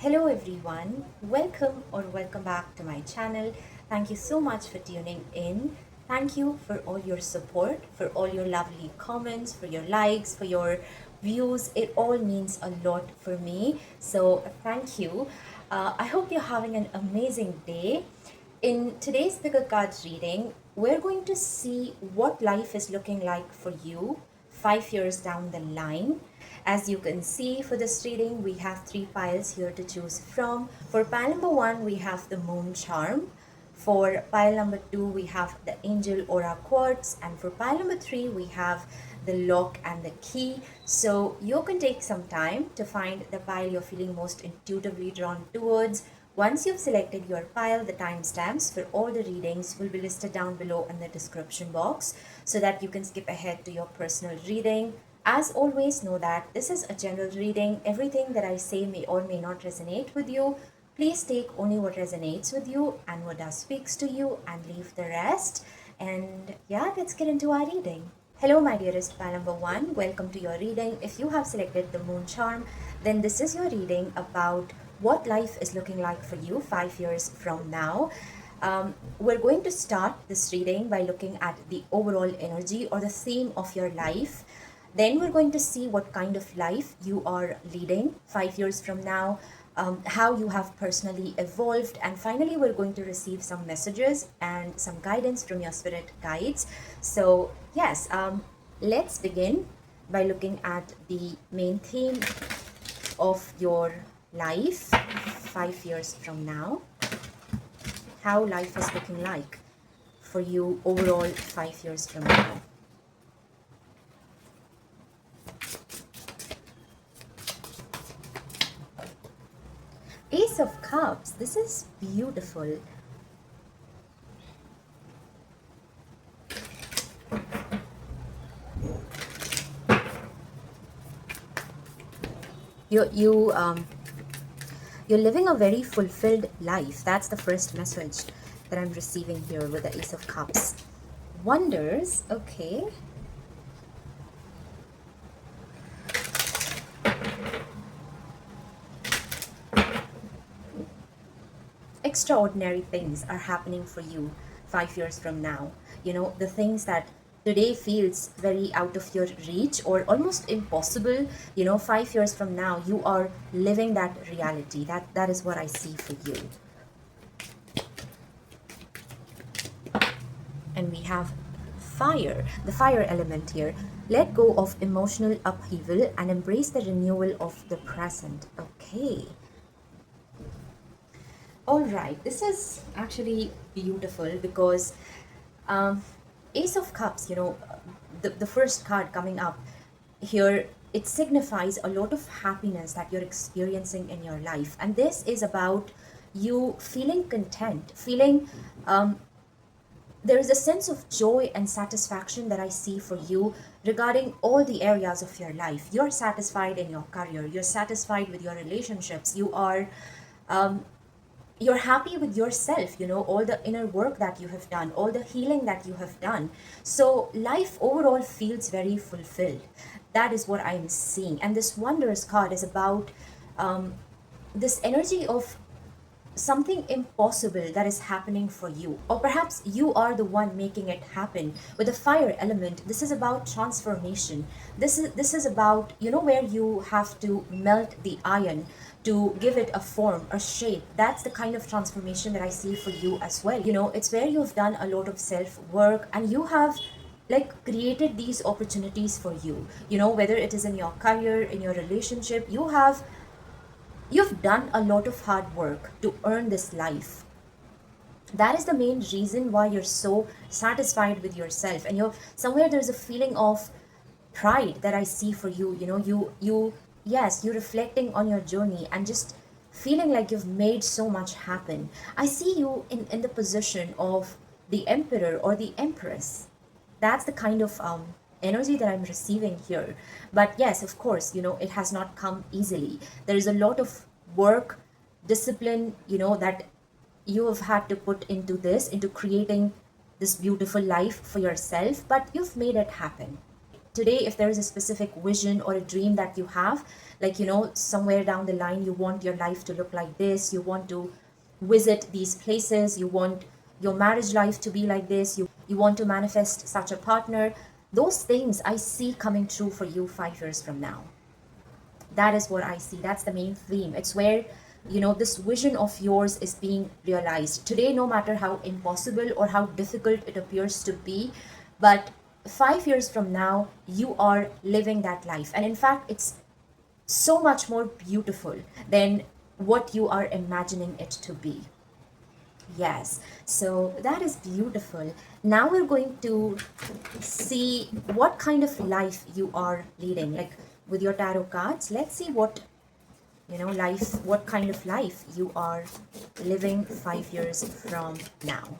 Hello everyone, welcome back to my channel. Thank you so much for tuning in. Thank you for all your support, for all your lovely comments, for your likes, for your views. It all means a lot for me. So thank you. I hope you're having an amazing day. In today's Bigger Cards reading, we're going to see what life is looking like for you 5 years down the line. As you can see, for this reading, we have three piles here to choose from. For pile number one, we have the Moon Charm. For pile number two, we have the Angel Aura Quartz. And for pile number three, we have the Lock and the Key. So you can take some time to find the pile you're feeling most intuitively drawn towards. Once you've selected your pile, the timestamps for all the readings will be listed down below in the description box so that you can skip ahead to your personal reading. As always, know that this is a general reading. Everything that I say may or may not resonate with you. Please take only what resonates with you and what does speaks to you and leave the rest. And yeah, let's get into our reading. Hello my dearest pile number one, welcome to your reading. If you have selected the Moon Charm, then this is your reading about what life is looking like for you 5 years from now. We're going to start this reading by looking at the overall energy or the theme of your life. Then we're going to see what kind of life you are leading 5 years from now, how you have personally evolved, and finally we're going to receive some messages and some guidance from your spirit guides. So yes, let's begin by looking at the main theme of your life 5 years from now, how life is looking like for you overall 5 years from now. Ace of Cups, this is beautiful. You're living a very fulfilled life. That's the first message that I'm receiving here with the Ace of Cups. Wonders, okay. Extraordinary things are happening for you 5 years from now. You know, the things that today feels very out of your reach or almost impossible, 5 years from now you are living that reality. That is what I see for you. And we have fire, the fire element here. Let go of emotional upheaval and embrace the renewal of the present. Okay. All right, this is actually beautiful because Ace of Cups, the first card coming up here, it signifies a lot of happiness that you're experiencing in your life. And this is about you feeling content, feeling there is a sense of joy and satisfaction that I see for you regarding all the areas of your life. You're satisfied in your career, you're satisfied with your relationships, you're happy with yourself, all the inner work that you have done, all the healing that you have done. So life overall feels very fulfilled. That is what I'm seeing. And this Wonders card is about this energy of something impossible that is happening for you, or perhaps you are the one making it happen. With the fire element, this is about transformation. This is about, where you have to melt the iron to give it a form, a shape. That's the kind of transformation that I see for you as well. It's where you've done a lot of self work and you have created these opportunities for you, whether it is in your career, in your relationship. You've done a lot of hard work to earn this life. That is the main reason why you're so satisfied with yourself, and somewhere there's a feeling of pride that I see for you. You're reflecting on your journey and just feeling like you've made so much happen. I see you in the position of the emperor or the empress. That's the kind of energy that I'm receiving here. But yes, of course, it has not come easily. There is a lot of work, discipline, that you have had to put into creating this beautiful life for yourself, but you've made it happen. today, if there is a specific vision or a dream that you have, like, somewhere down the line, you want your life to look like this, you want to visit these places, you want your marriage life to be like this, you want to manifest such a partner, those things I see coming true for you 5 years from now. That is what I see. That's the main theme. It's where, this vision of yours is being realized. Today, no matter how impossible or how difficult it appears to be, but 5 years from now, you are living that life. And in fact, it's so much more beautiful than what you are imagining it to be. Yes, so that is beautiful. Now we're going to see what kind of life you are leading. Like with your tarot cards, let's see what, what kind of life you are living 5 years from now.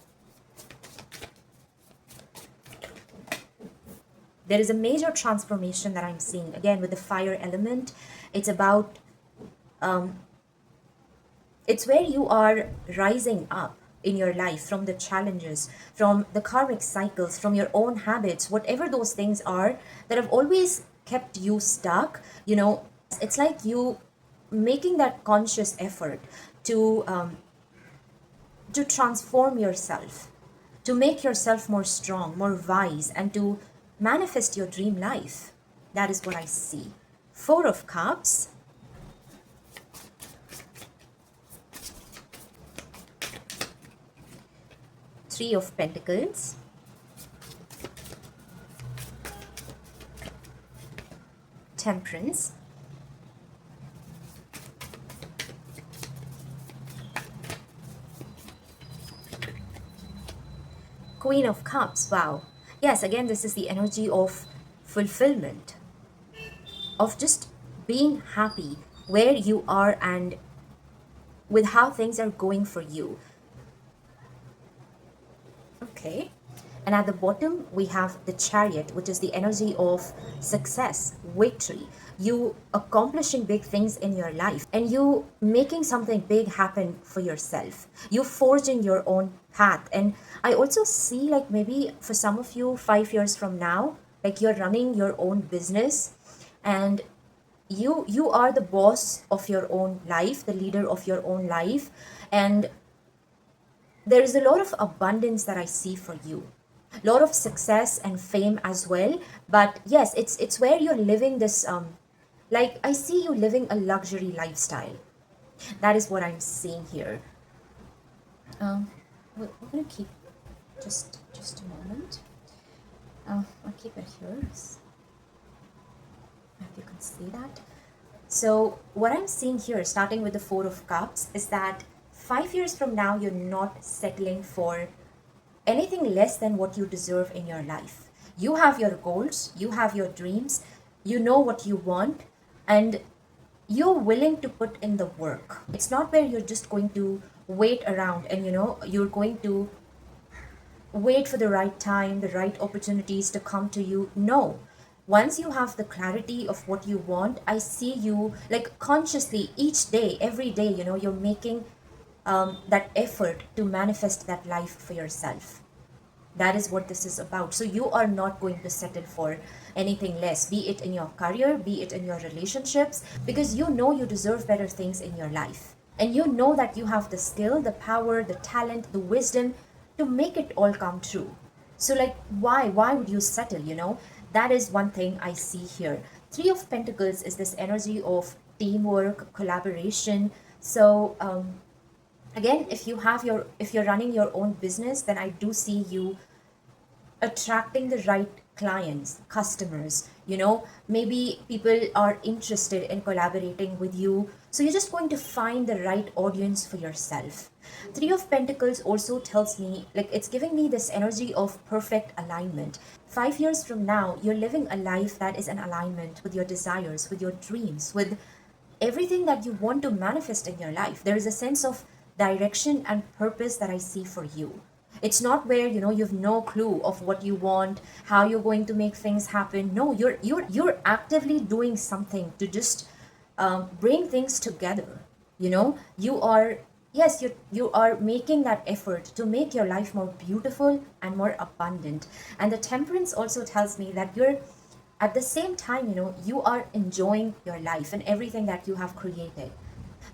There is a major transformation that I'm seeing. Again, with the fire element, it's about, it's where you are rising up in your life from the challenges, from the karmic cycles, from your own habits, whatever those things are that have always kept you stuck. It's like you making that conscious effort to transform yourself, to make yourself more strong, more wise, and to manifest your dream life. That is what I see. Four of Cups. Three of Pentacles. Temperance. Queen of Cups. Wow. Yes, again, this is the energy of fulfillment, of just being happy where you are and with how things are going for you. Okay. And at the bottom, we have the Chariot, which is the energy of success, victory, you accomplishing big things in your life and you making something big happen for yourself, you forging your own path. And I also see, like, maybe for some of you 5 years from now, like you're running your own business and you are the boss of your own life, the leader of your own life, and there is a lot of abundance that I see for you, a lot of success and fame as well. But yes, it's where you're living this like I see you living a luxury lifestyle. That is what I'm seeing here. We're gonna keep just a moment. I'll keep it here, if you can see that. So what I'm seeing here, starting with the Four of Cups, is that 5 years from now, you're not settling for anything less than what you deserve in your life. You have your goals, you have your dreams, you know what you want, and you're willing to put in the work. It's not where you're just going to wait around and you're going to wait for the right time, the right opportunities to come to you. No. Once you have the clarity of what you want, I see you like consciously each day, every day, you're making that effort to manifest that life for yourself. That is what this is about. So you are not going to settle for anything less, be it in your career, be it in your relationships, because you know you deserve better things in your life. And you know that you have the skill, the power, the talent, the wisdom to make it all come true. So like, why would you settle? That is one thing I see here. Three of Pentacles is this energy of teamwork, collaboration. So again, if you're running your own business, then I do see you attracting the right clients, customers. Maybe people are interested in collaborating with you, so you're just going to find the right audience for yourself. Three of Pentacles also tells me, like, it's giving me this energy of perfect alignment. 5 years from now, you're living a life that is in alignment with your desires, with your dreams, with everything that you want to manifest in your life. There is a sense of direction and purpose that I see for you. It's not where you've no clue of what you want, how you're going to make things happen. No, you're actively doing something to just bring things together. You are, yes, you are making that effort to make your life more beautiful and more abundant. And the Temperance also tells me that you're at the same time, you are enjoying your life and everything that you have created.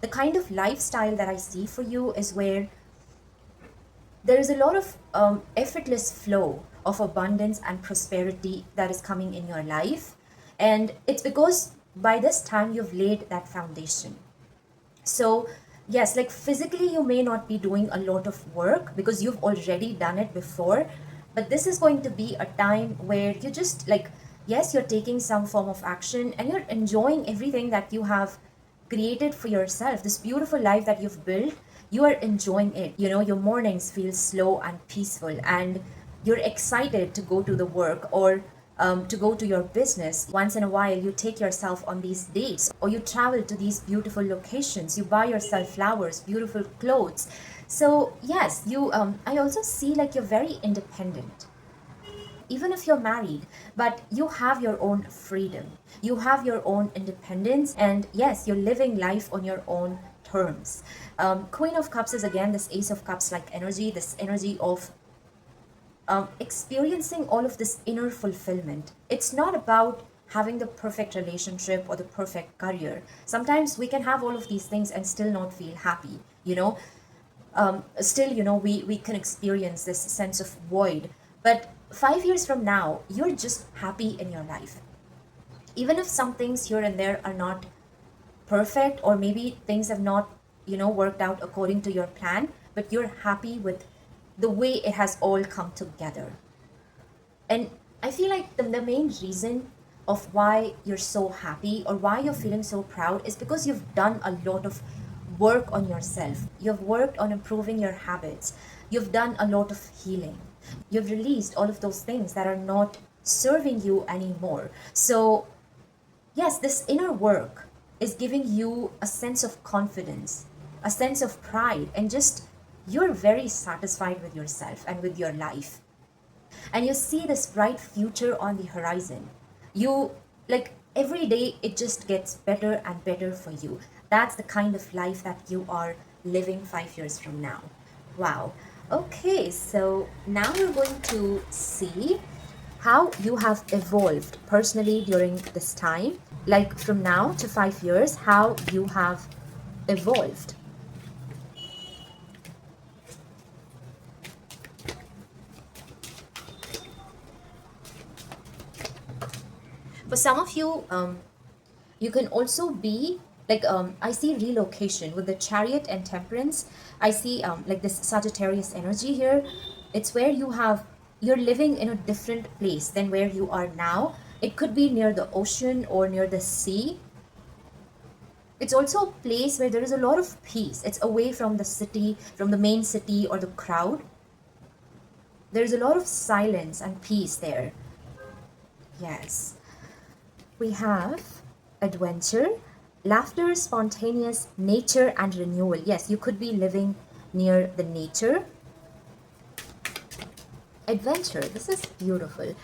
The kind of lifestyle that I see for you is where there is a lot of effortless flow of abundance and prosperity that is coming in your life. And it's because by this time you've laid that foundation. So, yes, like physically, you may not be doing a lot of work because you've already done it before. But this is going to be a time where you just like, yes, you're taking some form of action and you're enjoying everything that you have created for yourself, this beautiful life that you've built. You are enjoying it. Your mornings feel slow and peaceful, and you're excited to go to the work or to go to your business. Once in a while, you take yourself on these dates or you travel to these beautiful locations. You buy yourself flowers, beautiful clothes. So, yes, I also see like you're very independent even if you're married, but you have your own freedom, you have your own independence, and yes, you're living life on your own terms. Queen of Cups is again this Ace of Cups like energy, this energy of experiencing all of this inner fulfillment. It's not about having the perfect relationship or the perfect career. Sometimes we can have all of these things and still not feel happy, still, we can experience this sense of void. But 5 years from now, you're just happy in your life. Even if some things here and there are not perfect, or maybe things have not, worked out according to your plan, but you're happy with the way it has all come together. And I feel like the main reason of why you're so happy or why you're feeling so proud is because you've done a lot of work on yourself. You've worked on improving your habits. You've done a lot of healing. You've released all of those things that are not serving you anymore. So, yes, this inner work is giving you a sense of confidence, a sense of pride, and just you're very satisfied with yourself and with your life. And you see this bright future on the horizon. You, like, every day it just gets better and better for you. That's the kind of life that you are living 5 years from now. Wow. Okay, so now we're going to see how you have evolved personally during this time, like from now to 5 years, how you have evolved. For some of you, you can also be like, I see relocation with the Chariot and Temperance. I see like this Sagittarius energy here. It's where you're living in a different place than where you are now. It could be near the ocean or near the sea. It's also a place where there is a lot of peace. It's away from the city, from the main city or the crowd. There's a lot of silence and peace there. Yes. We have adventure, laughter, spontaneous, nature, and renewal. Yes, you could be living near the nature. Adventure, this is beautiful.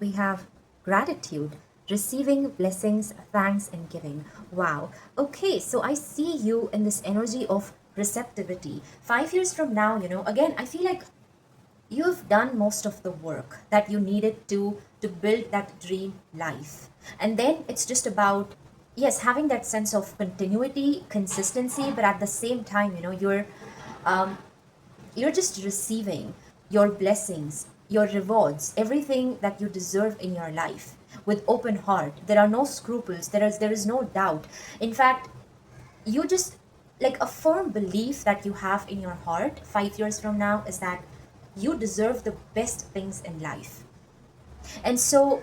We have gratitude, receiving blessings, thanks, and giving. Wow. Okay, so I see you in this energy of receptivity. 5 years from now, again, I feel like you've done most of the work that you needed to build that dream life. And then it's just about, yes, having that sense of continuity, consistency, but at the same time, you're just receiving your blessings, your rewards, everything that you deserve in your life with open heart. There are no scruples, there is no doubt. In fact, you just, like, a firm belief that you have in your heart 5 years from now is that you deserve the best things in life. And so,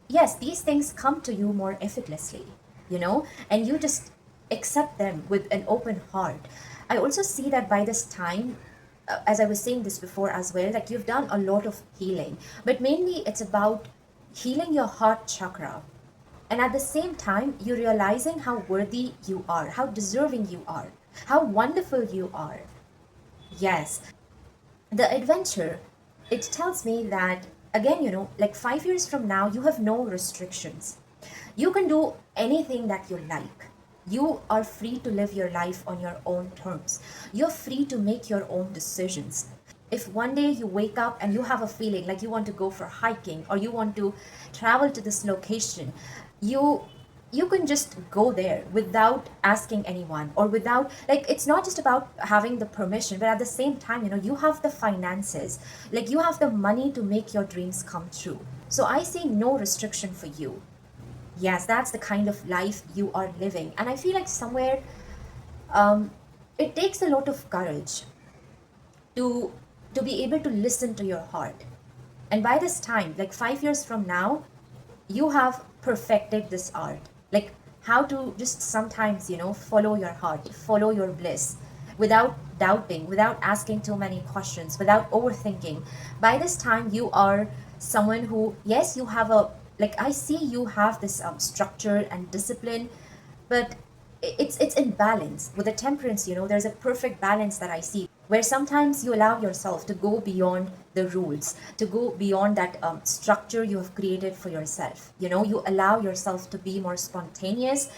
yes, these things come to you more effortlessly, and you just accept them with an open heart. I also see that by this time, as I was saying this before as well, that you've done a lot of healing, but mainly it's about healing your heart chakra. And at the same time, you're realizing how worthy you are, how deserving you are, how wonderful you are. Yes, the adventure, it tells me that, again, like 5 years from now, you have no restrictions. You can do anything that you like. You are free to live your life on your own terms. You're free to make your own decisions. If one day you wake up and you have a feeling like you want to go for hiking or you want to travel to this location, you you can just go there without asking anyone, or without, like, it's not just about having the permission, but at the same time, you have the finances, like you have the money to make your dreams come true. So I see no restriction for you. Yes, that's the kind of life you are living. And I feel like somewhere, um, it takes a lot of courage to be able to listen to your heart. And by this time, like 5 years from now, you have perfected this art. Like how to just sometimes, follow your heart, follow your bliss without doubting, without asking too many questions, without overthinking. By this time, you are someone who, yes, you have a, like, I see you have this structure and discipline, but it's in balance with the temperance. There's a perfect balance that I see, where sometimes you allow yourself to go beyond the rules, to go beyond that structure you have created for yourself. You allow yourself to be more spontaneous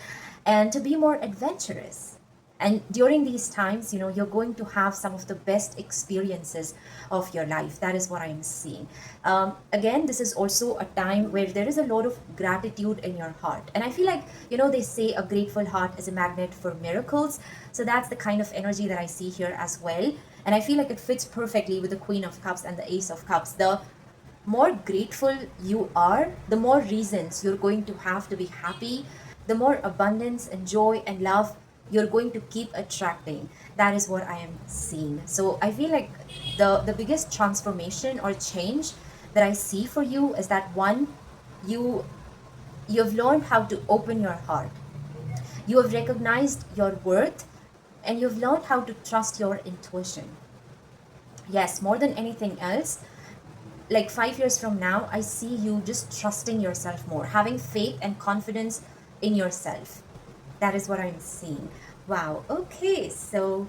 and to be more adventurous. And during these times, you're going to have some of the best experiences of your life. That is what I'm seeing. Again, this is also a time where there is a lot of gratitude in your heart. And I feel like, they say a grateful heart is a magnet for miracles. So that's the kind of energy that I see here as well. And I feel like it fits perfectly with the Queen of Cups and the Ace of Cups. The more grateful you are, the more reasons you're going to have to be happy, the more abundance and joy and love you're going to keep attracting. That is what I am seeing. So I feel like the biggest transformation or change that I see for you is that, one, you you've learned how to open your heart. You have recognized your worth, and you've learned how to trust your intuition. Yes, more than anything else, like 5 years from now, I see you just trusting yourself more, having faith and confidence in yourself. That is what I'm seeing. Wow. Okay, so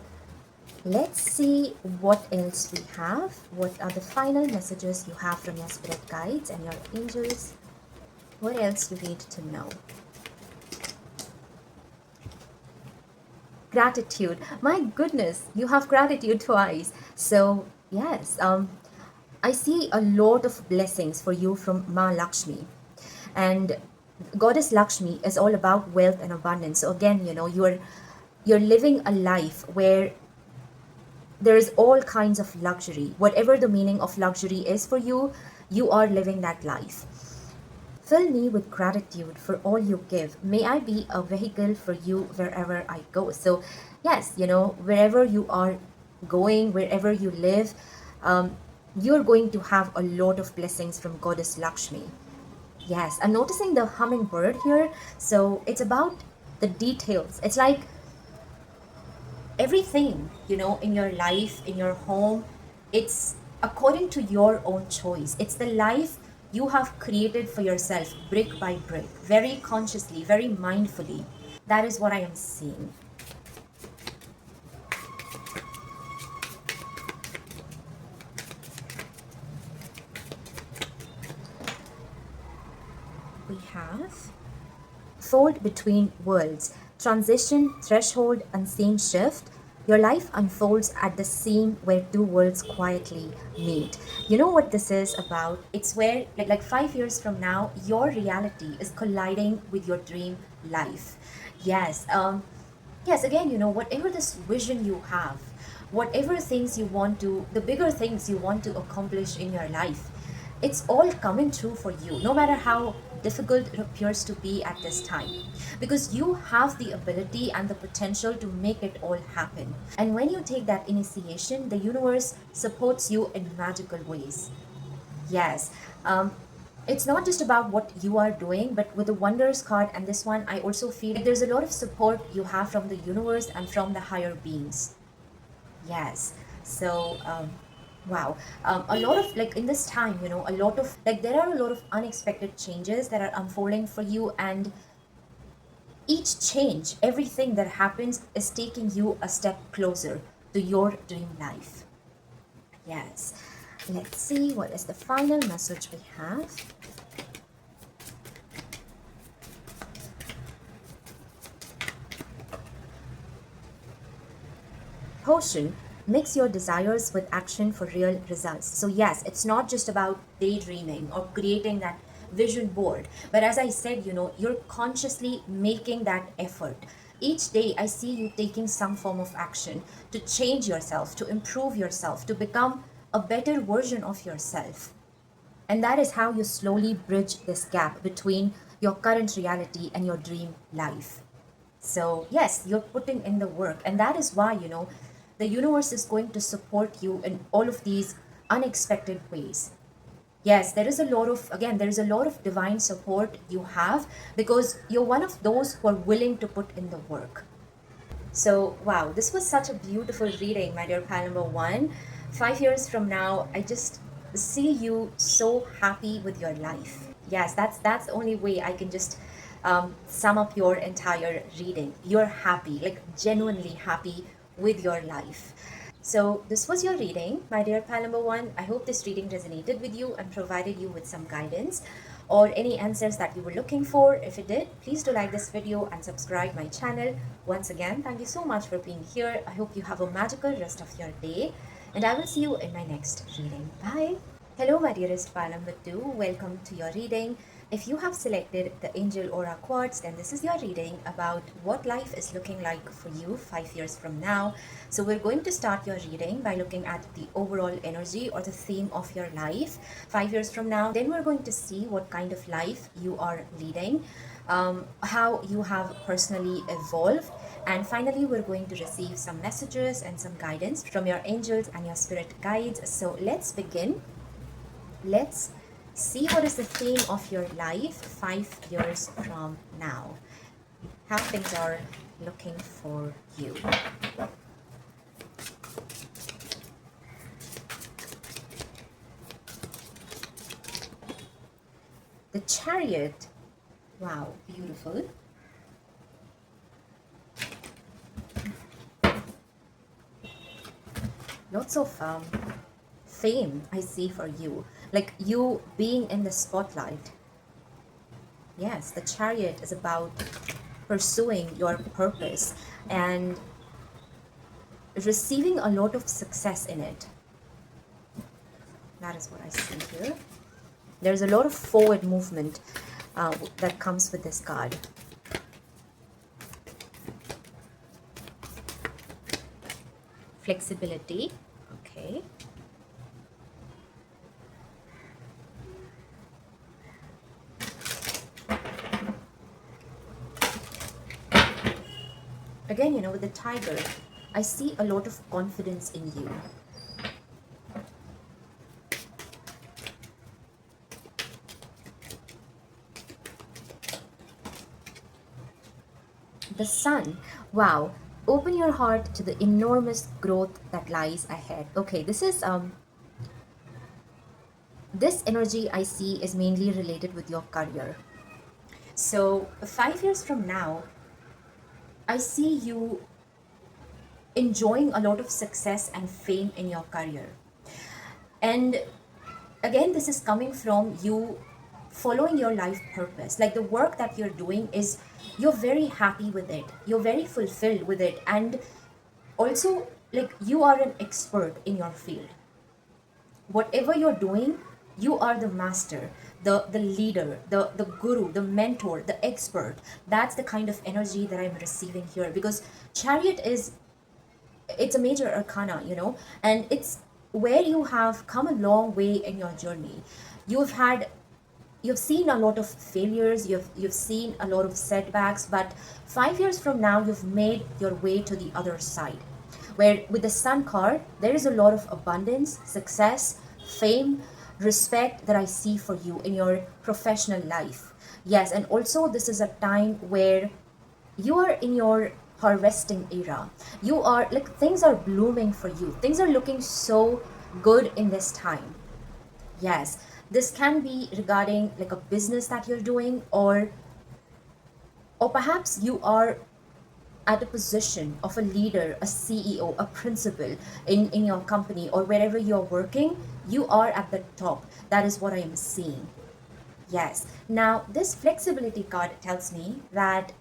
let's see what else we have. What are the final messages you have from your spirit guides and your angels? What else you need to know? Gratitude. My goodness, you have gratitude twice. So yes, I see a lot of blessings for you from Ma Lakshmi. And Goddess Lakshmi is all about wealth and abundance. So again, you're living a life where there is all kinds of luxury. Whatever the meaning of luxury is for you, you are living that life. Fill me with gratitude for all you give. May I be a vehicle for you wherever I go. So yes, wherever you are going, wherever you live, you're going to have a lot of blessings from Goddess Lakshmi. Yes, I'm noticing the hummingbird here. So it's about the details. It's like everything, in your life, in your home, it's according to your own choice. It's the life you have created for yourself, brick by brick, very consciously, very mindfully. That is what I am seeing. We have fold between worlds, transition, threshold, unseen shift. Your life unfolds at the seam where two worlds quietly meet. You know what this is about? It's where, like 5 years from now, your reality is colliding with your dream life. Yes, yes, again, whatever this vision you have, whatever things you want to, the bigger things you want to accomplish in your life, it's all coming true for you, no matter how difficult it appears to be at this time, because you have the ability and the potential to make it all happen. And when you take that initiation, the universe supports you in magical ways. Yes. It's not just about what you are doing, but with the wonders card and this one, I also feel like there's a lot of support you have from the universe and from the higher beings. Yes. So, wow. A lot of, like, in this time, a lot of, like, there are a lot of unexpected changes that are unfolding for you. And each change, everything that happens is taking you a step closer to your dream life. Yes. Let's see what is the final message we have. potion, mix your desires with action for real results. So yes, it's not just about daydreaming or creating that vision board, but as I said, you're consciously making that effort. Each day I see you taking some form of action to change yourself, to improve yourself, to become a better version of yourself. And that is how you slowly bridge this gap between your current reality and your dream life. So, yes, you're putting in the work. And that is why, the universe is going to support you in all of these unexpected ways. Yes, there is a lot of divine support you have because you're one of those who are willing to put in the work. So, wow, this was such a beautiful reading, my dear pal number one. 5 years from now, I just see you so happy with your life. Yes, that's the only way I can just sum up your entire reading. You're happy, like genuinely happy with your life. So this was your reading, my dear pal number one. I hope this reading resonated with you and provided you with some guidance or any answers that you were looking for. If it did, please do like this video and subscribe my channel. Once again, thank you so much for being here. I hope you have a magical rest of your day and I will see you in my next reading. Bye. Hello, my dearest pal number two. Welcome to your reading. If you have selected the Angel Aura Quartz, then this is your reading about what life is looking like for you 5 years from now. So we're going to start your reading by looking at the overall energy or the theme of your life 5 years from now. Then we're going to see what kind of life you are leading, how you have personally evolved. And finally, we're going to receive some messages and some guidance from your angels and your spirit guides. So let's begin. Let's see what is the theme of your life 5 years from now. How things are looking for you. The Chariot. Wow, beautiful. Lots of fame I see for you, like you being in the spotlight. Yes, the Chariot is about pursuing your purpose and receiving a lot of success in it. That is what I see here. There's a lot of forward movement that comes with this card. Flexibility. Okay. Again, with the Tiger, I see a lot of confidence in you. The Sun. Wow. Open your heart to the enormous growth that lies ahead. Okay, this is this energy I see is mainly related with your career. So 5 years from now, I see you enjoying a lot of success and fame in your career. And again, this is coming from you following your life purpose. Like the work that you're doing is, you're very happy with it. You're very fulfilled with it. And also, like you are an expert in your field. Whatever you're doing, you are the master, the leader, the guru, the mentor, the expert. That's the kind of energy that I'm receiving here, because Chariot it's a major arcana, and it's where you have come a long way in your journey. You've seen a lot of failures, you've seen a lot of setbacks, but 5 years from now you've made your way to the other side, where with the Sun card there is a lot of abundance, success, fame, respect that I see for you in your professional life. Yes, and also this is a time where you are in your harvesting era. You are like, things are blooming for you. Things are looking so good in this time. Yes, this can be regarding like a business that you're doing, or perhaps you are at a position of a leader, a CEO, a principal in your company, or wherever you're working, you are at the top. That is what I am seeing. Yes. Now, this flexibility card tells me that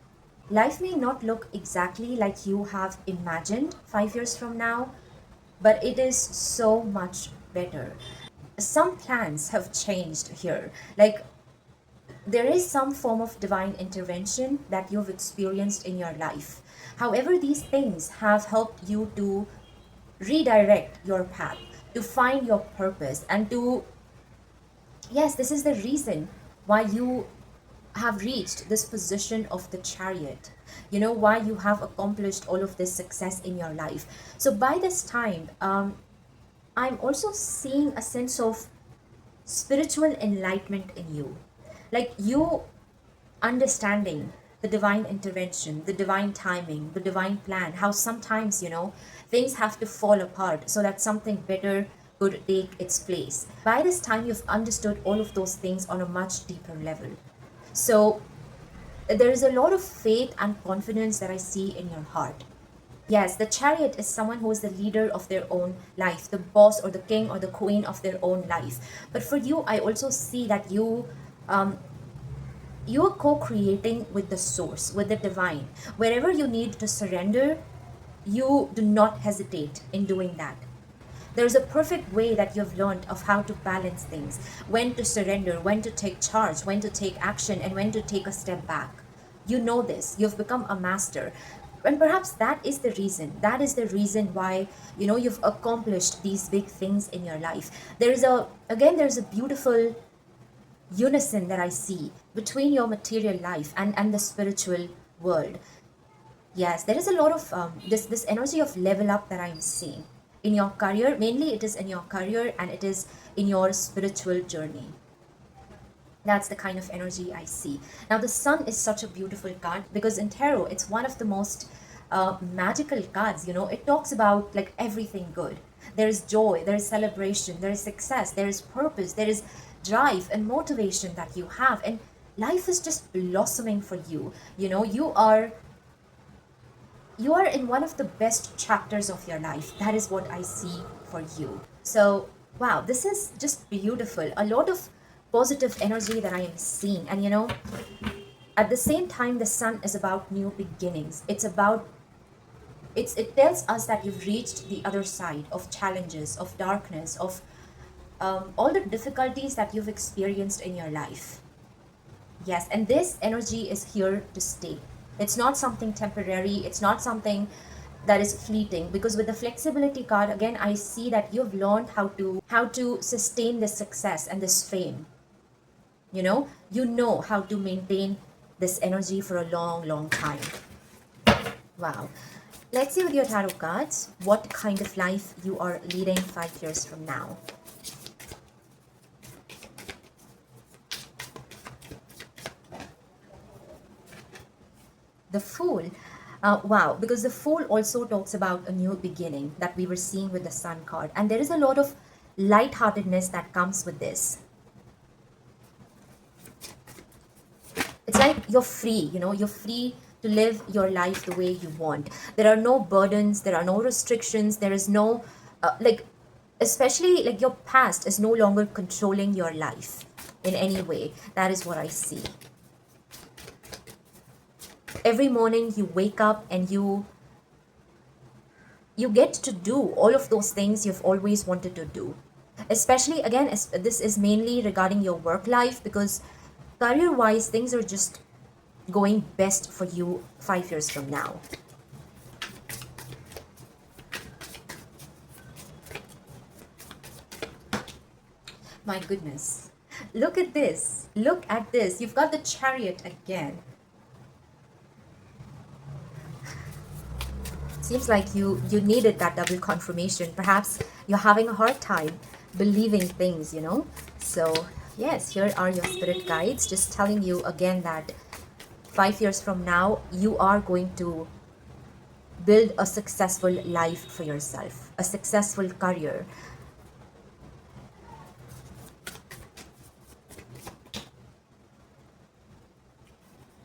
Life may not look exactly like you have imagined 5 years from now, but it is so much better. Some plans have changed here. Like, there is some form of divine intervention that you've experienced in your life. However, these things have helped you to redirect your path, to find your purpose, and to, yes, this is the reason why you have reached this position of the chariot. You know, why you have accomplished all of this success in your life. So by this time, I'm also seeing a sense of spiritual enlightenment in you. Like, you understanding the divine intervention, the divine timing, the divine plan, how sometimes, things have to fall apart so that something better could take its place. By this time, you've understood all of those things on a much deeper level. So, there is a lot of faith and confidence that I see in your heart. Yes, the chariot is someone who is the leader of their own life, the boss or the king or the queen of their own life. But for you, I also see that um, you are co-creating with the source, with the divine. Wherever you need to surrender, you do not hesitate in doing that. There's a perfect way that you've learned of how to balance things, when to surrender, when to take charge, when to take action, and when to take a step back. You know this, you've become a master. And perhaps that is the reason why, you've accomplished these big things in your life. There's a beautiful unison that I see between your material life and the spiritual world. Yes, there is a lot of this energy of level up that I'm seeing in your career. Mainly, it is in your career and it is in your spiritual journey. That's the kind of energy I see. Now, the sun is such a beautiful card because in tarot, it's one of the most magical cards. It talks about like everything good. There is joy, there is celebration, there is success, there is purpose, there is drive and motivation that you have, and life is just blossoming for you. You are in one of the best chapters of your life. That is what I see for you. So, wow, this is just beautiful. A lot of positive energy that I am seeing. And at the same time, the sun is about new beginnings. It tells us that you've reached the other side of challenges, of darkness, of all the difficulties that you've experienced in your life. Yes, and this energy is here to stay. It's not something temporary, it's not something that is fleeting, because with the flexibility card, again, I see that you've learned how to sustain this success and this fame. You know how to maintain this energy for a long, long time. Wow. Let's see with your tarot cards what kind of life you are leading 5 years from now. The Fool. Wow, because the Fool also talks about a new beginning that we were seeing with the Sun card. And there is a lot of lightheartedness that comes with this. It's like you're free, you're free to live your life the way you want. There are no burdens, there are no restrictions, there is no, especially like your past is no longer controlling your life in any way. That is what I see. Every morning you wake up and you get to do all of those things you've always wanted to do. Especially, again, this is mainly regarding your work life, because career wise things are just going best for you 5 years from now. My goodness, look at this, you've got the Chariot again. Seems like you needed that double confirmation. Perhaps you're having a hard time believing things. So yes, here are your spirit guides just telling you again that 5 years from now you are going to build a successful life for yourself, a successful career.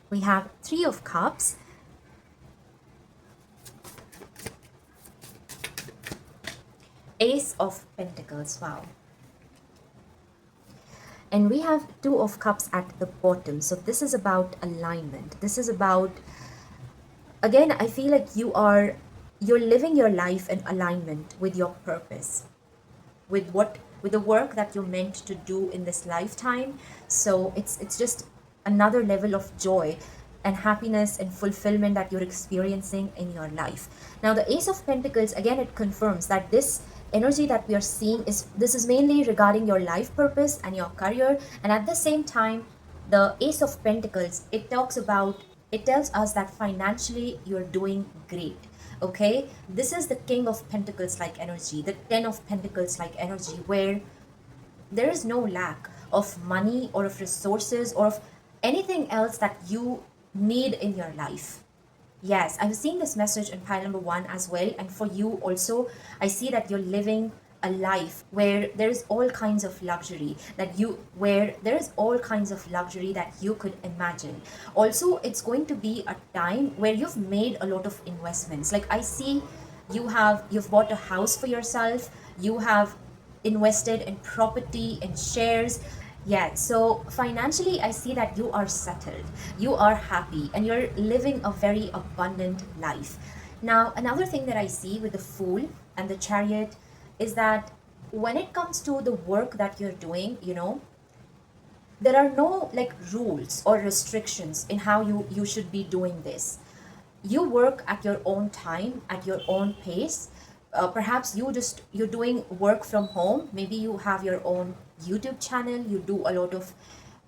We have Three of Cups, Ace of Pentacles. Wow. And we have Two of Cups at the bottom. So this is about alignment. This is about again, I feel like you're living your life in alignment with your purpose, with the work that you're meant to do in this lifetime. So it's just another level of joy and happiness and fulfillment that you're experiencing in your life. Now the Ace of Pentacles, again, it confirms that this energy that we are seeing is mainly regarding your life purpose and your career. And at the same time, the Ace of Pentacles, it tells us that financially you're doing great. Okay, this is the King of Pentacles like energy, the Ten of Pentacles like energy, where there is no lack of money or of resources or of anything else that you need in your life. Yes, I'm seeing this message in pile number one as well. And for you also, I see that you're living a life where there is all kinds of luxury where there is all kinds of luxury that you could imagine. Also, it's going to be a time where you've made a lot of investments. Like I see you've bought a house for yourself, you have invested in property and shares. Yeah, so financially, I see that you are settled, you are happy, and you're living a very abundant life. Now, another thing that I see with the Fool and the Chariot is that when it comes to the work that you're doing, there are no like rules or restrictions in how you should be doing this. You work at your own time, at your own pace. Perhaps you're doing work from home. Maybe you have your own YouTube channel, you do a lot of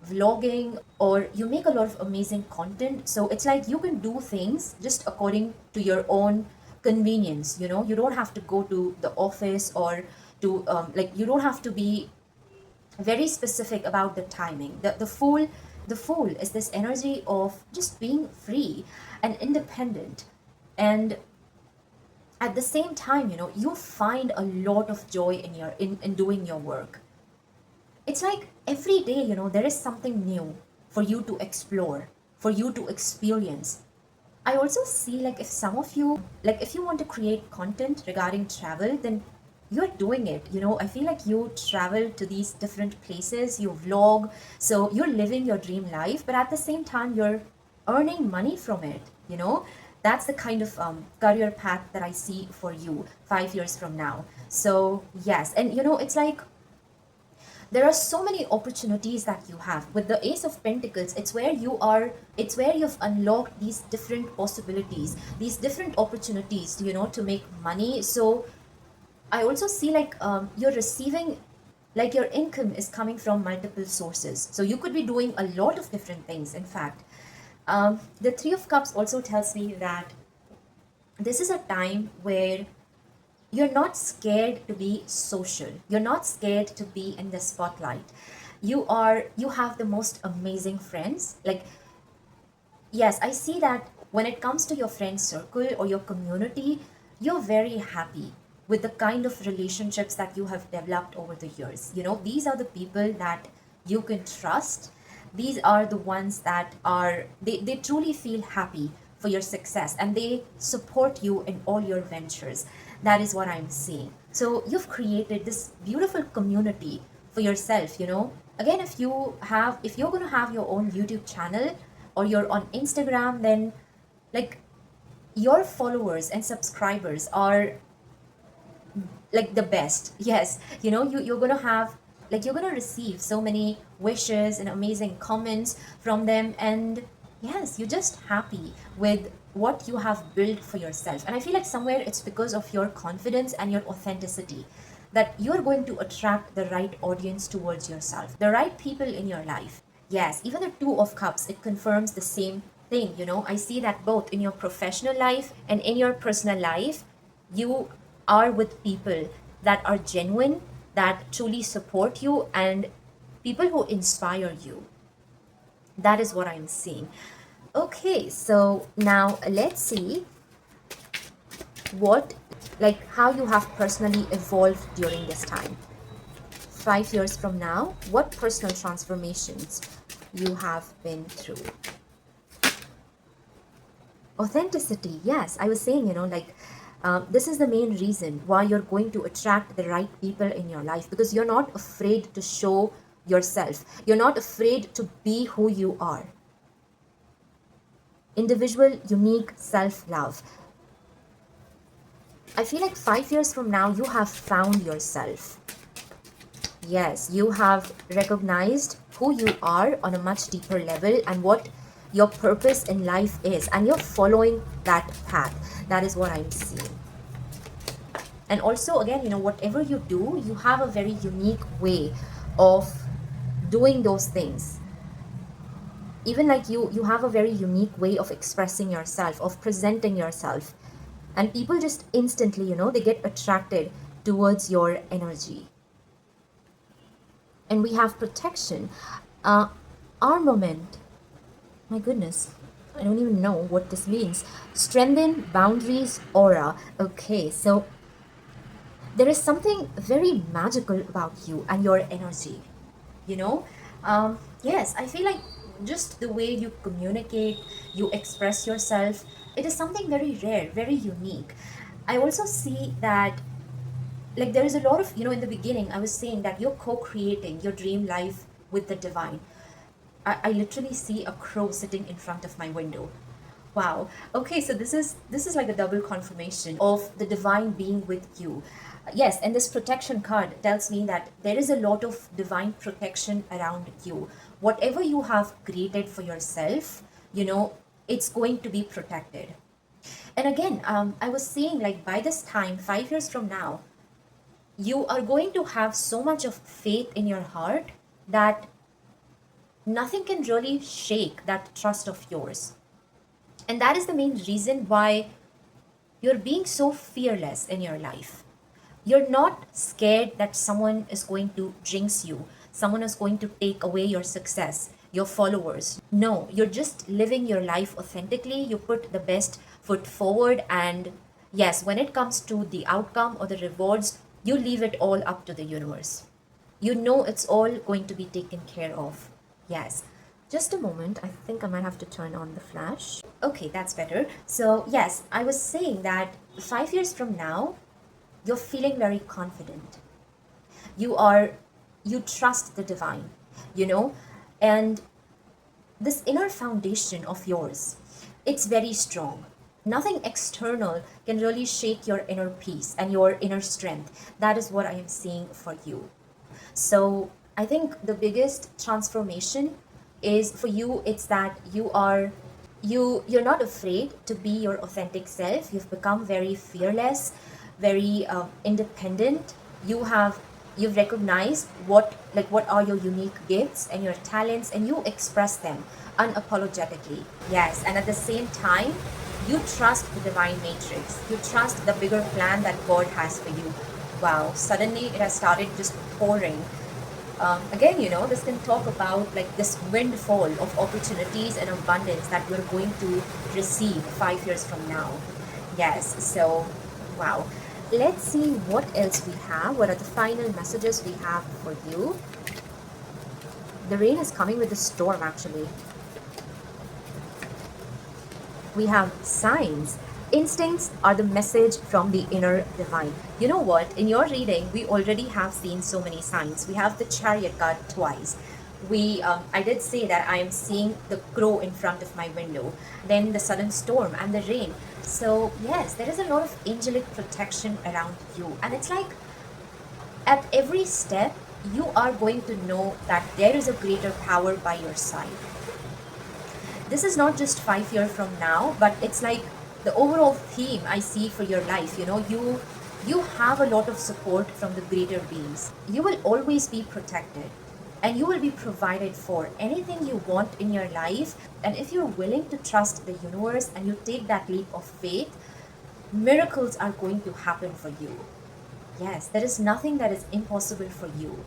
vlogging, or you make a lot of amazing content. So it's like you can do things just according to your own convenience. You don't have to go to the office, or to like you don't have to be very specific about the timing. The fool is this energy of just being free and independent. And at the same time, you find a lot of joy in doing your work. It's like every day, there is something new for you to explore, for you to experience. I also see, like, if some of you, like, if you want to create content regarding travel, then you're doing it. I feel like you travel to these different places, you vlog, so you're living your dream life, but at the same time, you're earning money from it. That's the kind of career path that I see for you 5 years from now. So, yes, and it's like there are so many opportunities that you have with the Ace of Pentacles. It's where you've unlocked these different possibilities, these different opportunities, to make money. So I also see, like, you're receiving, like, your income is coming from multiple sources, so you could be doing a lot of different things. In fact, the Three of Cups also tells me that this is a time where you're not scared to be social, you're not scared to be in the spotlight. You have the most amazing friends. Like, yes, I see that when it comes to your friend circle or your community, you're very happy with the kind of relationships that you have developed over the years. These are the people that you can trust. These are the ones that they truly feel happy for your success, and they support you in all your ventures. That is what I'm seeing. So you've created this beautiful community for yourself. Again, if you're going to have your own YouTube channel, or you're on Instagram, then, like, your followers and subscribers are like the best. Yes, you're gonna have, like, you're gonna receive so many wishes and amazing comments from them. And yes, you're just happy with what you have built for yourself. And I feel like somewhere it's because of your confidence and your authenticity that you're going to attract the right audience towards yourself, the right people in your life. Yes, even the Two of Cups, it confirms the same thing. I see that both in your professional life and in your personal life, you are with people that are genuine, that truly support you, and people who inspire you. That is what I'm seeing. Okay, so now let's see how you have personally evolved during this time. 5 years from now, what personal transformations you have been through. Authenticity, yes, I was saying, this is the main reason why you're going to attract the right people in your life, because you're not afraid to show yourself, you're not afraid to be who you are. individual, unique self-love. I feel like 5 years from now, you have found yourself. Yes, you have recognized who you are on a much deeper level and what your purpose in life is, and you're following that path. That is what I'm seeing. And also, again, whatever you do, you have a very unique way of doing those things. Even like you have a very unique way of expressing yourself, of presenting yourself. And people just instantly, they get attracted towards your energy. And we have protection, armament. My goodness, I don't even know what this means. Strengthen boundaries, aura. Okay, so there is something very magical about you and your energy. You know, yes, I feel like just the way you communicate, you express yourself, it is something very rare, very unique. I also see that like there is a lot of in the beginning I was saying that you're co-creating your dream life with the divine. I literally see a crow sitting in front of my window. Wow. Okay, so this is like a double confirmation of the divine being with you. Yes, and this protection card tells me that there is a lot of divine protection around you. Whatever you have created for yourself, it's going to be protected. And again, I was saying like by this time, 5 years from now, you are going to have so much of faith in your heart that nothing can really shake that trust of yours. And that is the main reason why you're being so fearless in your life. You're not scared that someone is going to jinx you, someone is going to take away your success, your followers. No, you're just living your life authentically. You put the best foot forward, and yes, when it comes to the outcome or the rewards, you leave it all up to the universe. You know it's all going to be taken care of. Yes. Just a moment. I think I might have to turn on the flash. Okay, that's better. So, yes, I was saying that 5 years from now, you're feeling very confident. You trust the divine, you know, and this inner foundation of yours, it's very strong. Nothing external can really shake your inner peace and your inner strength. That is what I am seeing for you. So I think the biggest transformation is for you, it's that you're not afraid to be your authentic self. You've become very fearless, very independent. You've recognized what are your unique gifts and your talents, and you express them unapologetically. Yes, and at the same time, you trust the divine matrix. You trust the bigger plan that God has for you. Wow, suddenly it has started just pouring. Again, this can talk about like this windfall of opportunities and abundance that you're going to receive 5 years from now. Yes, so wow. Let's see what else we have. What are the final messages we have for you? The rain is coming with a storm, actually. We have signs. Instincts are the message from the inner divine. You know what? In your reading, we already have seen so many signs. We have the chariot card twice. I did say that I am seeing the crow in front of my window, then the sudden storm and the rain. So yes, there is a lot of angelic protection around you, and it's like at every step you are going to know that there is a greater power by your side. This is not just 5 years from now, but it's like the overall theme I see for your life. You have a lot of support from the greater beings. You will always be protected, and you will be provided for anything you want in your life. And if you're willing to trust the universe and you take that leap of faith, miracles are going to happen for you. Yes, there is nothing that is impossible for you.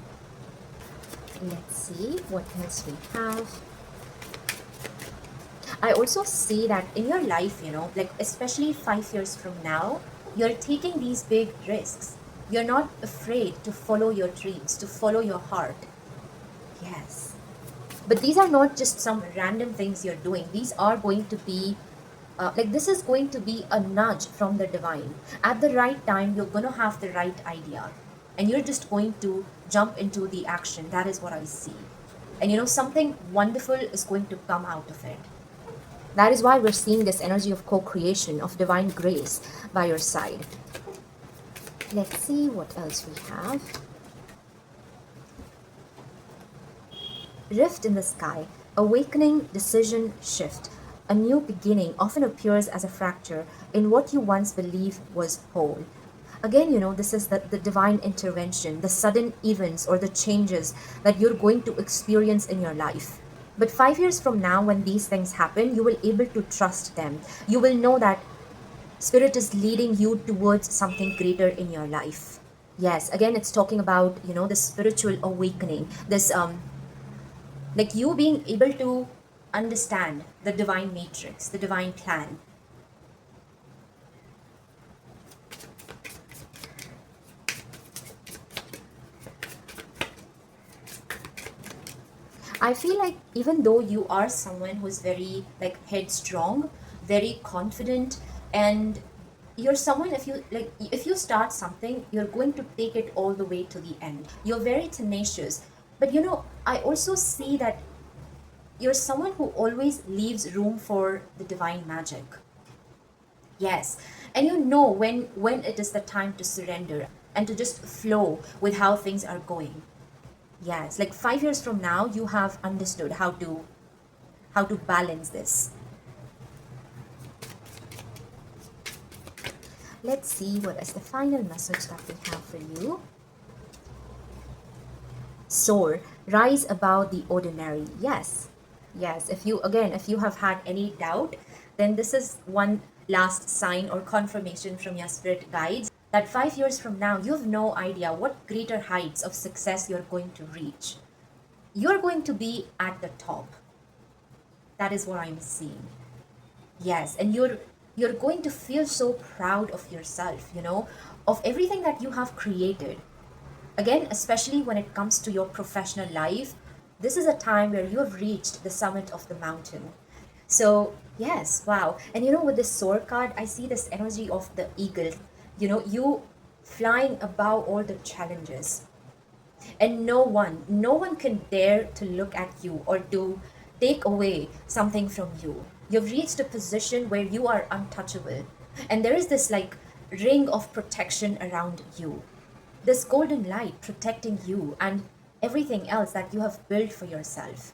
Let's see what else we have. I also see that in your life, like especially 5 years from now, you're taking these big risks. You're not afraid to follow your dreams, to follow your heart. Yes. But these are not just some random things you're doing. These are going to be, this is going to be a nudge from the divine. At the right time, you're going to have the right idea. And you're just going to jump into the action. That is what I see. And something wonderful is going to come out of it. That is why we're seeing this energy of co-creation, of divine grace by your side. Let's see what else we have. Rift in the sky, awakening, decision, shift. A new beginning often appears as a fracture in what you once believed was whole. Again, this is the divine intervention, the sudden events or the changes that you're going to experience in your life. But 5 years from now, when these things happen, you will able to trust them. You will know that Spirit is leading you towards something greater in your life. Yes, again, it's talking about, the spiritual awakening, this like you being able to understand the divine matrix, the divine plan. I feel like even though you are someone who's very like headstrong, very confident, and you're someone, if you start something, you're going to take it all the way to the end. You're very tenacious. But I also see that you're someone who always leaves room for the divine magic. Yes. And when it is the time to surrender and to just flow with how things are going. Yes, like 5 years from now, you have understood how to balance this. Let's see what is the final message that we have for you. Soar, rise above the ordinary. Yes, yes. If you have had any doubt, then this is one last sign or confirmation from your spirit guides that 5 years from now, you have no idea what greater heights of success you're going to reach. You're going to be at the top. That is what I'm seeing. Yes, and you're going to feel so proud of yourself, of everything that you have created. Again, especially when it comes to your professional life, this is a time where you have reached the summit of the mountain. So, yes, wow. And with this soar card, I see this energy of the eagle, you flying above all the challenges. And no one can dare to look at you or to take away something from you. You've reached a position where you are untouchable. And there is this like ring of protection around you. This golden light protecting you and everything else that you have built for yourself.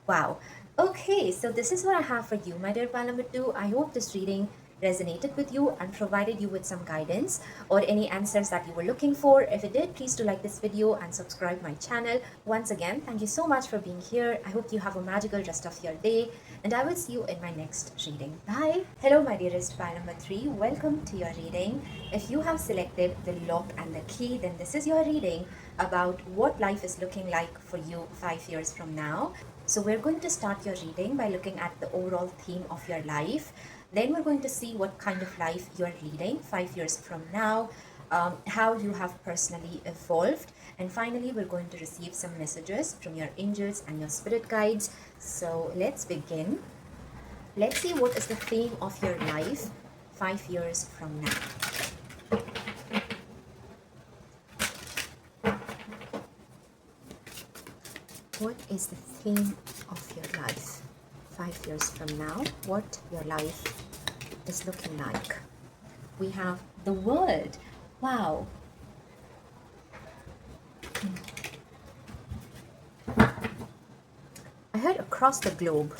Wow. Okay, so this is what I have for you, my dear Palamuttu. I hope this reading resonated with you and provided you with some guidance or any answers that you were looking for. If it did, please do like this video and subscribe my channel. Once again, thank you so much for being here. I hope you have a magical rest of your day and I will see you in my next reading. Bye. Hello, my dearest pile number 3. Welcome to your reading. If you have selected the lock and the key, then this is your reading about what life is looking like for you 5 years from now. So we're going to start your reading by looking at the overall theme of your life. Then we're going to see what kind of life you're leading 5 years from now, how you have personally evolved. And finally, we're going to receive some messages from your angels and your spirit guides. So let's begin. Let's see what is the theme of your life 5 years from now. What is the theme of your life 5 years from now? What your life is looking like? We have the world. Wow. I heard across the globe.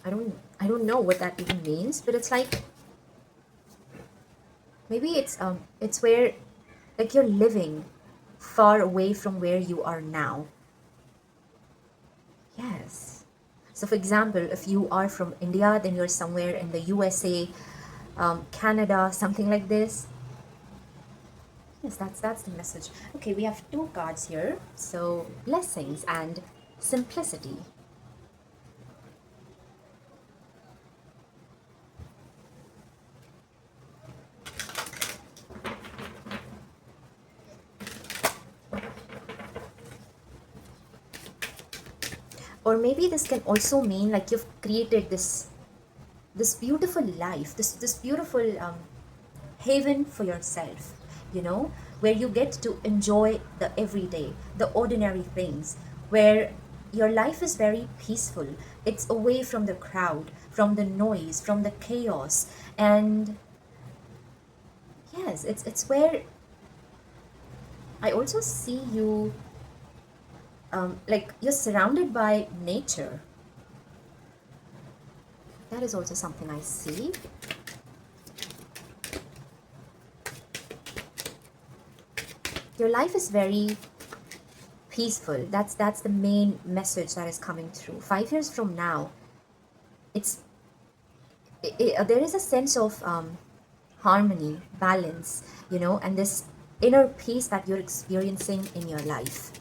I don't know what that even means, but it's like maybe it's where like you're living far away from where you are now. Yes. So for example, if you are from India, then you're somewhere in the USA, Canada, something like this. Yes, that's the message. Okay, we have 2 cards here. So blessings and simplicity. Or maybe this can also mean like you've created this beautiful life, this beautiful haven for yourself, where you get to enjoy the everyday, the ordinary things, where your life is very peaceful. It's away from the crowd, from the noise, from the chaos. And yes, it's where I also see you, like you're surrounded by nature. That is also something I see. Your life is very peaceful. That's the main message that is coming through. 5 years from now, it's there is a sense of harmony, balance, and this inner peace that you're experiencing in your life.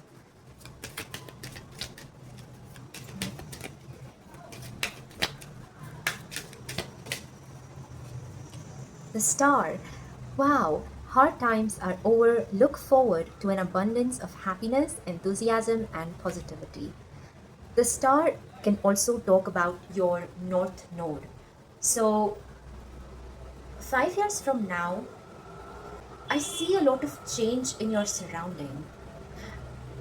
The star. Wow, hard times are over. Look forward to an abundance of happiness, enthusiasm, and positivity. The star can also talk about your north node. So, 5 years from now, I see a lot of change in your surrounding.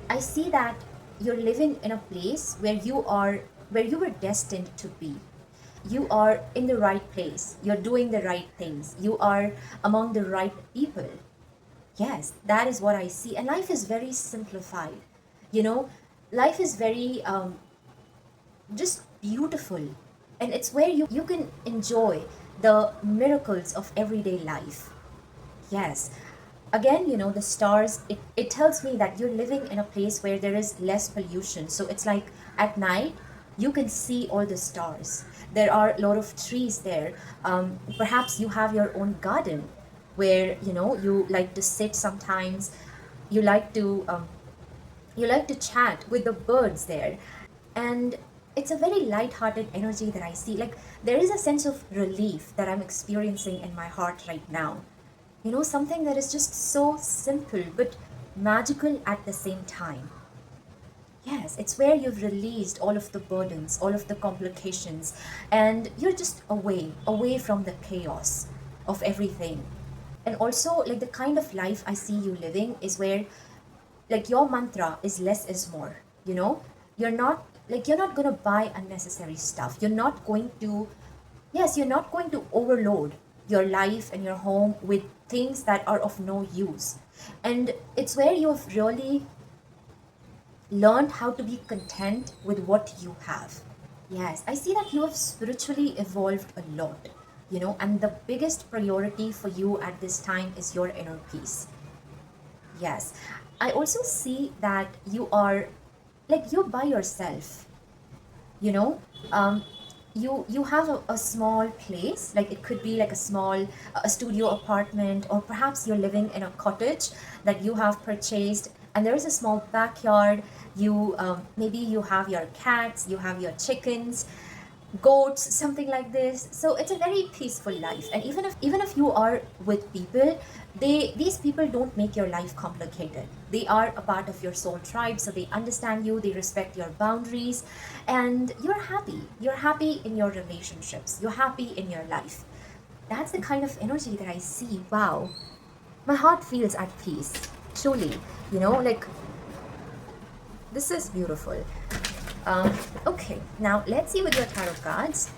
I see that you're living in a place where you were destined to be. You are in the right place. You're doing the right things. You are among the right people. Yes, that is what I see. And life is very simplified. You know, life is very just beautiful. And it's where you can enjoy the miracles of everyday life. Yes. Again, the stars, it tells me that you're living in a place where there is less pollution. So it's like at night, you can see all the stars. There are a lot of trees there. Perhaps you have your own garden where, you like to sit sometimes. You like to, chat with the birds there. And it's a very light-hearted energy that I see. Like there is a sense of relief that I'm experiencing in my heart right now. Something that is just so simple but magical at the same time. Yes, it's where you've released all of the burdens, all of the complications, and you're just away from the chaos of everything. And also, like the kind of life I see you living is where, like, your mantra is less is more. You're not you're not going to buy unnecessary stuff. You're not going to overload your life and your home with things that are of no use. And it's where you've really learned how to be content with what you have. Yes, I see that you have spiritually evolved a lot, and the biggest priority for you at this time is your inner peace. Yes, I also see that you're by yourself, you know um, you have a small place, like it could be like a studio apartment, or perhaps you're living in a cottage that you have purchased, and there is a small backyard. Maybe you have your cats, you have your chickens, goats, something like this. So it's a very peaceful life. And even if you are with people, these people don't make your life complicated. They are a part of your soul tribe, so they understand you, they respect your boundaries, and you're happy in your relationships, you're happy in your life. That's the kind of energy that I see. Wow, my heart feels at peace, truly. Like, this is beautiful. Okay, now let's see with your tarot cards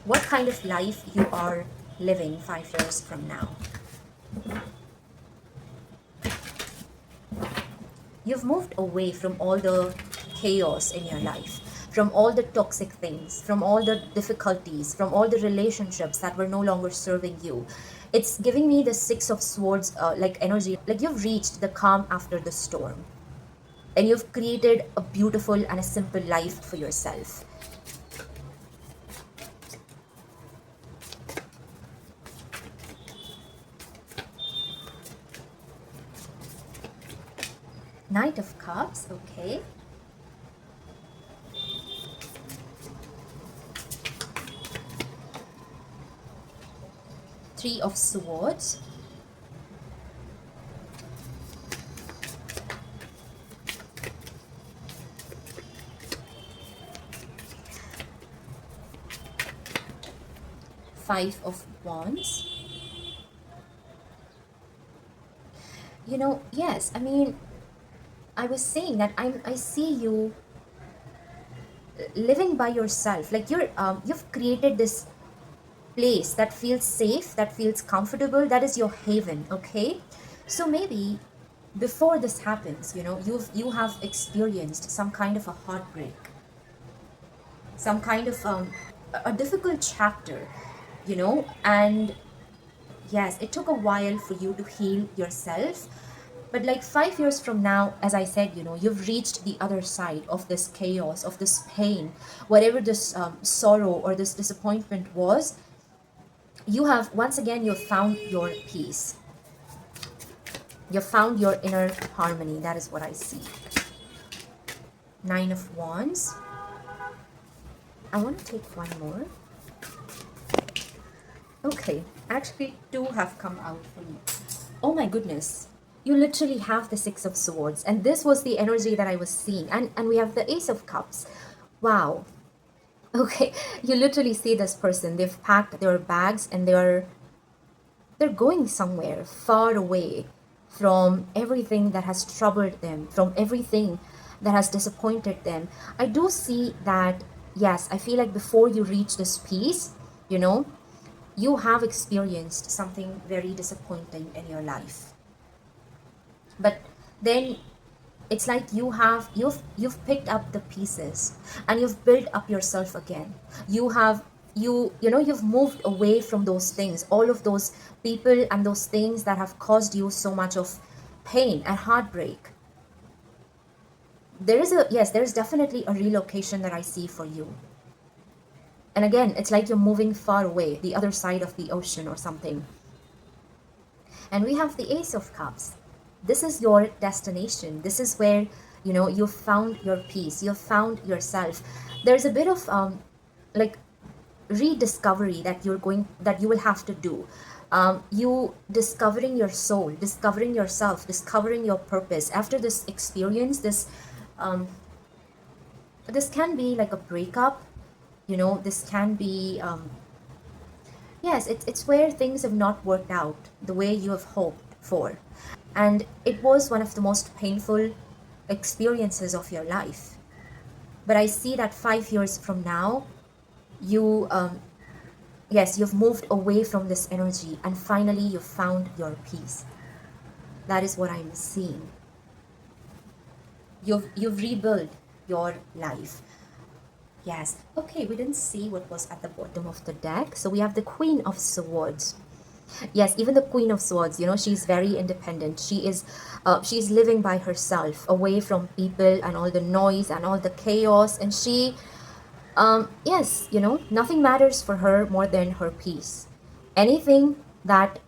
what kind of life you are living 5 years from now. You've moved away from all the chaos in your life, from all the toxic things, from all the difficulties, from all the relationships that were no longer serving you. It's giving me the Six of Swords like energy, like you've reached the calm after the storm. And you've created a beautiful and a simple life for yourself. Knight of Cups, okay. Three of Swords. Five of Wands. Yes, I mean, I was saying that I see you living by yourself. Like you've created this place that feels safe, that feels comfortable, that is your haven, okay? So maybe before this happens, you have experienced some kind of a heartbreak, some kind of a difficult chapter, and yes, it took a while for you to heal yourself. But like 5 years from now, as I said, you've reached the other side of this chaos, of this pain, whatever this sorrow or this disappointment was. You have, once again, you've found your peace. You've found your inner harmony. That is what I see. 9 of Wands. I want to take one more. Okay, actually 2 have come out for me. Oh my goodness. You literally have the 6 of Swords, and this was the energy that I was seeing. And we have the Ace of Cups. Wow. Okay, you literally see this person. They've packed their bags and they're going somewhere far away from everything that has troubled them, from everything that has disappointed them. I do see that, yes, I feel like before you reach this peace, you have experienced something very disappointing in your life. But then it's like you've picked up the pieces and you've built up yourself again. You've moved away from those things, all of those people and those things that have caused you so much of pain and heartbreak. There's definitely a relocation that I see for you. And again, it's like you're moving far away, the other side of the ocean or something. And we have the Ace of Cups. This is your destination. This is where, you've found your peace. You've found yourself. There's a bit of like rediscovery that you will have to do. You discovering your soul, discovering yourself, discovering your purpose. After this experience, this can be like a breakup. This can be yes, it's where things have not worked out the way you have hoped for. And it was one of the most painful experiences of your life. But I see that 5 years from now, you've moved away from this energy and finally you've found your peace. That is what I'm seeing. You've rebuilt your life. Yes. Okay, we didn't see what was at the bottom of the deck. So we have the Queen of Swords. Yes, even the Queen of Swords, she's very independent. She's living by herself, away from people and all the noise and all the chaos. And she, yes, nothing matters for her more than her peace. Anything that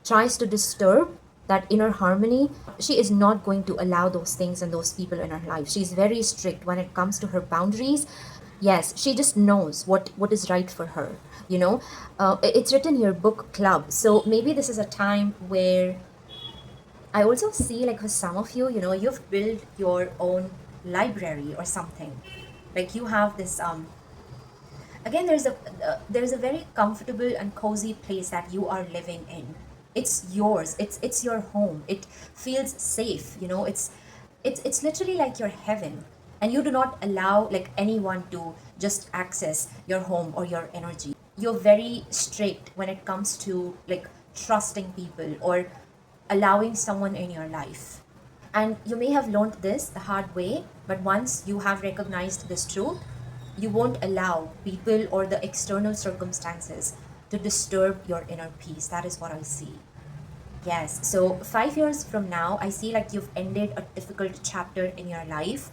tries to disturb that inner harmony, she is not going to allow those things and those people in her life. She's very strict when it comes to her boundaries. Yes, she just knows what is right for her. It's written here, book club. So maybe this is a time where I also see, like, for some of you, you've built your own library or something. Like you have this again, there's a very comfortable and cozy place that you are living in. It's yours. It's your home. It feels safe. It's literally like your heaven. And you do not allow like anyone to just access your home or your energy. You're very strict when it comes to like trusting people or allowing someone in your life. And you may have learned this the hard way, but once you have recognized this truth, you won't allow people or the external circumstances to disturb your inner peace. That is what I see. Yes, so 5 years from now, I see like you've ended a difficult chapter in your life.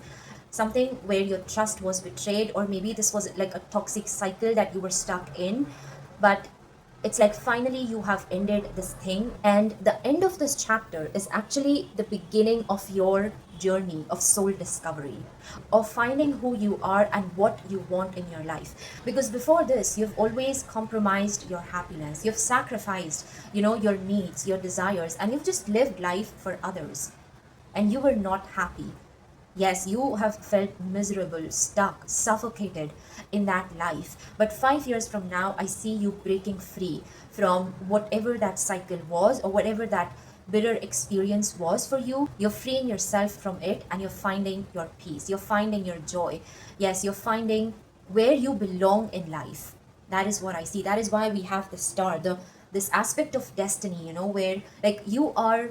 Something where your trust was betrayed, or maybe this was like a toxic cycle that you were stuck in. But it's like finally you have ended this thing, and the end of this chapter is actually the beginning of your journey of soul discovery, of finding who you are and what you want in your life. Because before this, you've always compromised your happiness, you've sacrificed, your needs, your desires, and you've just lived life for others, and you were not happy. Yes, you have felt miserable, stuck, suffocated in that life. But 5 years from now, I see you breaking free from whatever that cycle was, or whatever that bitter experience was for you, you're freeing yourself from it and you're finding your peace. You're finding your joy. Yes, you're finding where you belong in life. That is what I see. That is why we have the star, this aspect of destiny, where like you are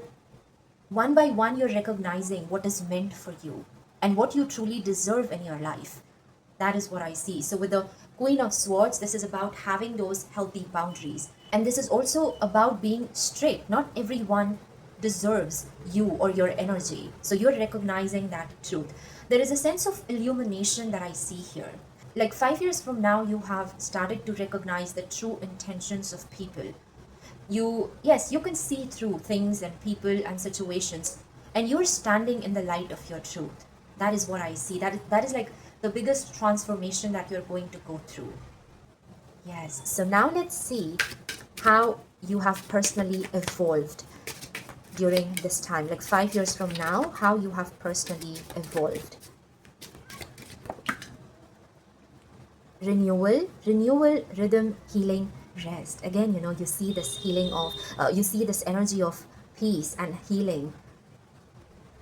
one by one, you're recognizing what is meant for you and what you truly deserve in your life. That is what I see. So with the Queen of Swords, this is about having those healthy boundaries. And this is also about being straight. Not everyone deserves you or your energy. So you're recognizing that truth. There is a sense of illumination that I see here. Like 5 years from now, you have started to recognize the true intentions of people. Yes, you can see through things and people and situations, and you're standing in the light of your truth. That is what I see. That is like the biggest transformation that you're going to go through. Yes, so now let's see how you have personally evolved during this time, like 5 years from now, how you have personally evolved. Renewal, rhythm, healing, rest. Again, you see this healing of, you see this energy of peace and healing.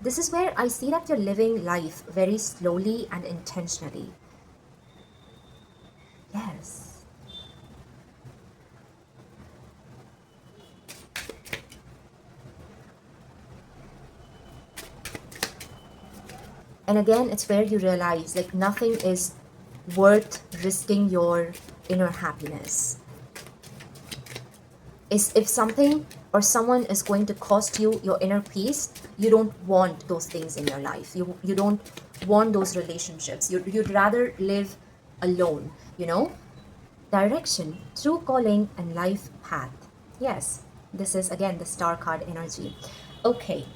This is where I see that you're living life very slowly and intentionally. Yes. And again, it's where you realize like nothing is worth risking your inner happiness. Is if something or someone is going to cost you your inner peace, you don't want those things in your life. You don't want those relationships. You'd rather live alone, Direction, true calling, and life path. Yes, this is again the star card energy. Okay.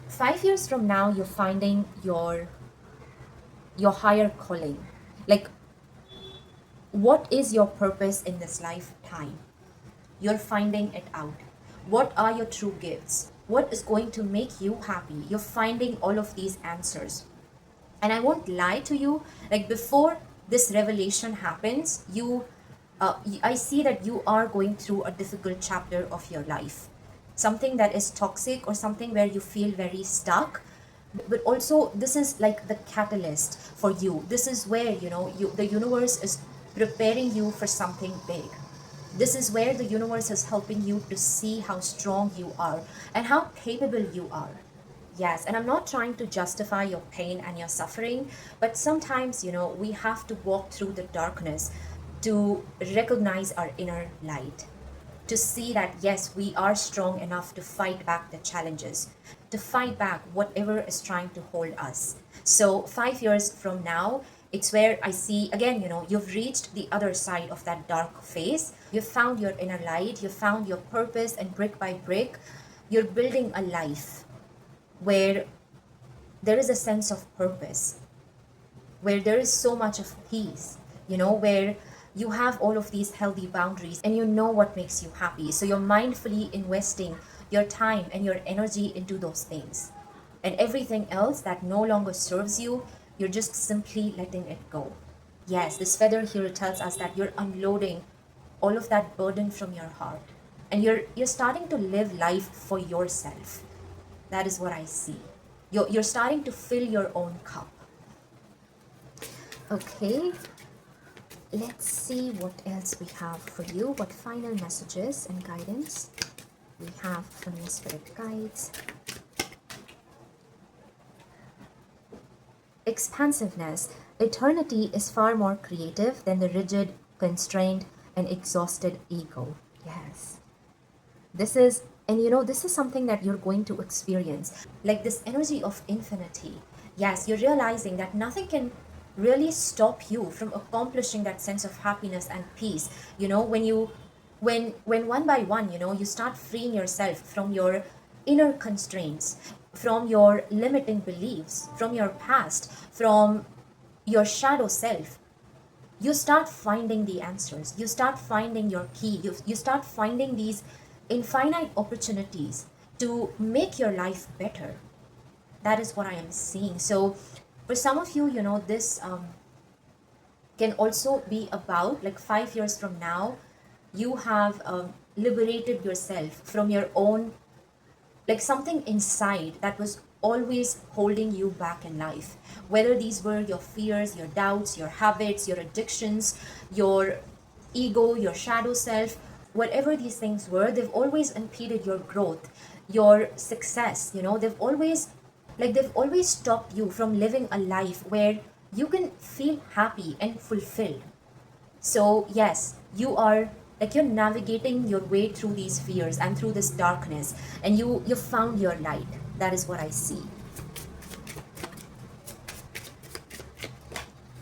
5 years from now, you're finding your higher calling. Like, what is your purpose in this lifetime? You're finding it out. What are your true gifts? What is going to make you happy? You're finding all of these answers. And I won't lie to you, like before this revelation happens, I see that you are going through a difficult chapter of your life. Something that is toxic or something where you feel very stuck. But also this is like the catalyst for you. This is where, the universe is preparing you for something big. This is where the universe is helping you to see how strong you are and how capable you are. Yes, and I'm not trying to justify your pain and your suffering, but sometimes, we have to walk through the darkness to recognize our inner light, to see that, yes, we are strong enough to fight back the challenges, to fight back whatever is trying to hold us. So 5 years from now, it's where I see, again, you've reached the other side of that dark phase. You've found your inner light, you've found your purpose, and brick by brick, you're building a life where there is a sense of purpose, where there is so much of peace, where you have all of these healthy boundaries and you know what makes you happy. So you're mindfully investing your time and your energy into those things. And everything else that no longer serves you, you're just simply letting it go. Yes, this feather here tells us that you're unloading all of that burden from your heart. And you're starting to live life for yourself. That is what I see. You're starting to fill your own cup. Okay. Let's see what else we have for you. What final messages and guidance we have from your spirit guides. Expansiveness. Eternity is far more creative than the rigid, constrained, and exhausted ego. Yes. This is, and this is something that you're going to experience. Like this energy of infinity. Yes, you're realizing that nothing can really stop you from accomplishing that sense of happiness and peace. When one by one, you start freeing yourself from your inner constraints, from your limiting beliefs, from your past, from your shadow self. You start finding the answers. You start finding your key. You start finding these infinite opportunities to make your life better. That is what I am seeing. So for some of you, this can also be about like 5 years from now, you have liberated yourself from your own, like something inside that was always holding you back in life. Whether these were your fears, your doubts, your habits, your addictions, your ego, your shadow self, whatever these things were, they've always impeded your growth, your success. They've always stopped you from living a life where you can feel happy and fulfilled. So, yes, you are like you're navigating your way through these fears and through this darkness, and you found your light. That is what I see.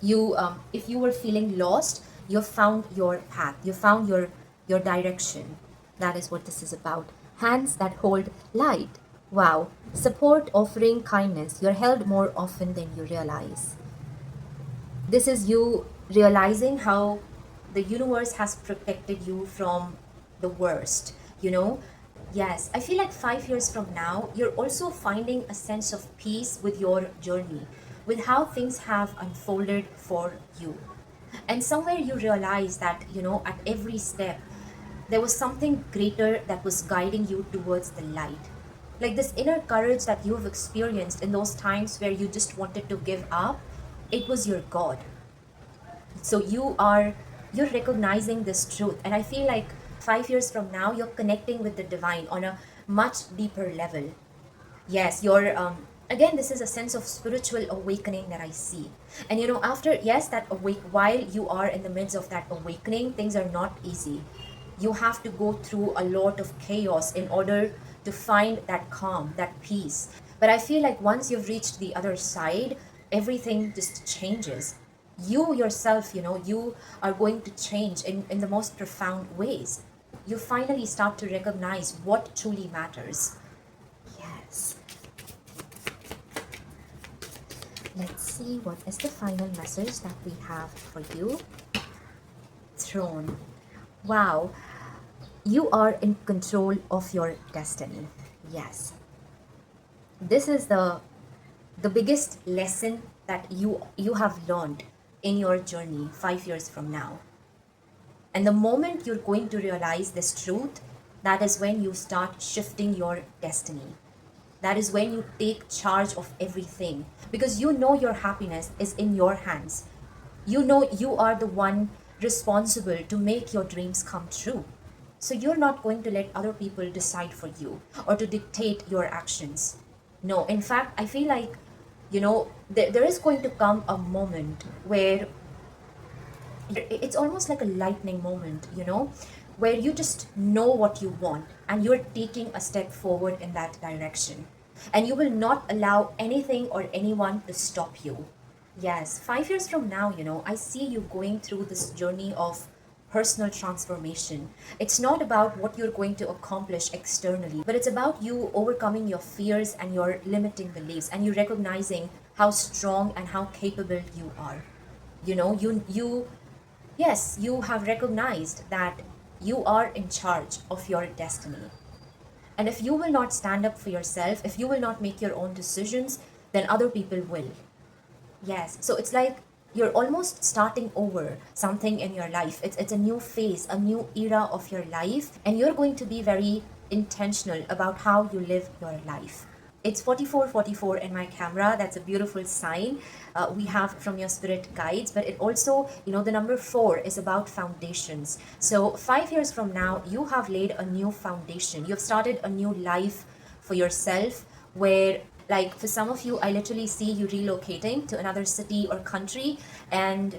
If you were feeling lost, you found your path. You found your direction. That is what this is about. Hands that hold light. Wow. Support, offering kindness. You're held more often than you realize. This is you realizing how the universe has protected you from the worst, you know? Yes, I feel like 5 years from now, you're also finding a sense of peace with your journey, with how things have unfolded for you. And somewhere you realize that, at every step, there was something greater that was guiding you towards the light. Like this inner courage that you've experienced in those times where you just wanted to give up, it was your God. So you're recognizing this truth, and I feel like 5 years from now you're connecting with the divine on a much deeper level. Yes, you're again, this is a sense of spiritual awakening that I see. And after, yes, that awake, while you are in the midst of that awakening, things are not easy. You have to go through a lot of chaos in order to find that calm, that peace. But I feel like once you've reached the other side, everything just changes. You yourself, you are going to change in the most profound ways. You finally start to recognize what truly matters. Yes. Let's see what is the final message that we have for you. Throne. Wow. You are in control of your destiny. Yes. This is the biggest lesson that you have learned in your journey 5 years from now. And the moment you're going to realize this truth, that is when you start shifting your destiny. That is when you take charge of everything, because you know your happiness is in your hands. You know you are the one responsible to make your dreams come true. So you're not going to let other people decide for you or to dictate your actions. No, in fact, I feel like, there is going to come a moment where it's almost like a lightning moment, where you just know what you want and you're taking a step forward in that direction. And you will not allow anything or anyone to stop you. Yes, 5 years from now, I see you going through this journey of personal transformation. It's not about what you're going to accomplish externally, but it's about you overcoming your fears and your limiting beliefs, and you recognizing how strong and how capable you are. Yes, you have recognized that you are in charge of your destiny. And if you will not stand up for yourself, if you will not make your own decisions, then other people will. Yes, so it's like you're almost starting over something in your life. It's a new phase, a new era of your life, and you're going to be very intentional about how you live your life. It's 4444 in my camera. That's a beautiful sign we have from your spirit guides. But it also, the number 4 is about foundations. So 5 years from now, you have laid a new foundation. You've started a new life for yourself where, like, for some of you, I literally see you relocating to another city or country. And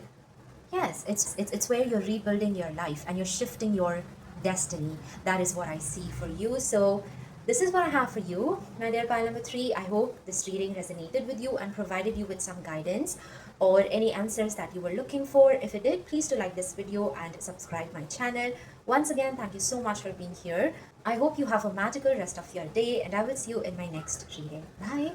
yes, it's where you're rebuilding your life and you're shifting your destiny. That is what I see for you. So this is what I have for you, my dear pile number 3. I hope this reading resonated with you and provided you with some guidance or any answers that you were looking for. If it did, please do like this video and subscribe my channel. Once again, thank you so much for being here. I hope you have a magical rest of your day, and I will see you in my next reading. Bye.